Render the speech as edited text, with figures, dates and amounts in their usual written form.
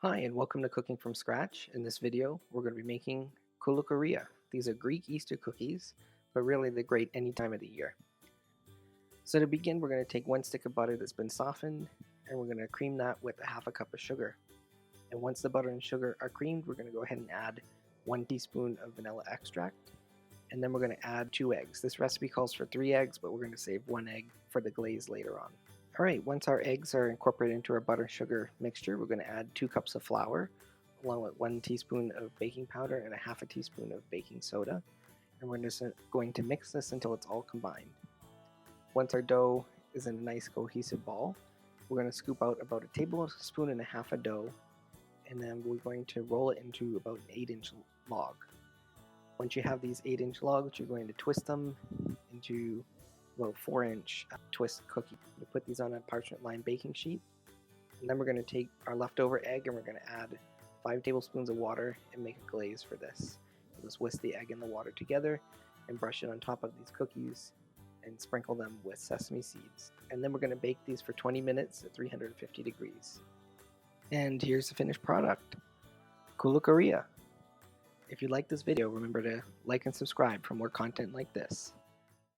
Hi, and welcome to Cooking from Scratch. In this video, we're going to be making Koulourakia. These are Greek Easter cookies, but really they're great any time of the year. So to begin, we're going to take 1 stick of butter that's been softened, and we're going to cream that with a half a cup of sugar. And once the butter and sugar are creamed, we're going to go ahead and add 1 teaspoon of vanilla extract, and then we're going to add 2 eggs. This recipe calls for 3 eggs, but we're going to save 1 egg for the glaze later on. Alright, once our eggs are incorporated into our butter sugar mixture, we're going to add 2 cups of flour, along with 1 teaspoon of baking powder and a half a teaspoon of baking soda. And we're just going to mix this until it's all combined. Once our dough is in a nice cohesive ball, we're going to scoop out about a tablespoon and a half of dough, and then we're going to roll it into about an 8-inch log. Once you have these 8-inch logs, you're going to twist them into about 4-inch twist cookie. We put these on a parchment lined baking sheet, and then we're going to take our leftover egg and we're going to add 5 tablespoons of water and make a glaze for this. We'll just whisk the egg and the water together and brush it on top of these cookies and sprinkle them with sesame seeds. And then we're going to bake these for 20 minutes at 350 degrees. And here's the finished product, Koulourakia. If you like this video, remember to like and subscribe for more content like this.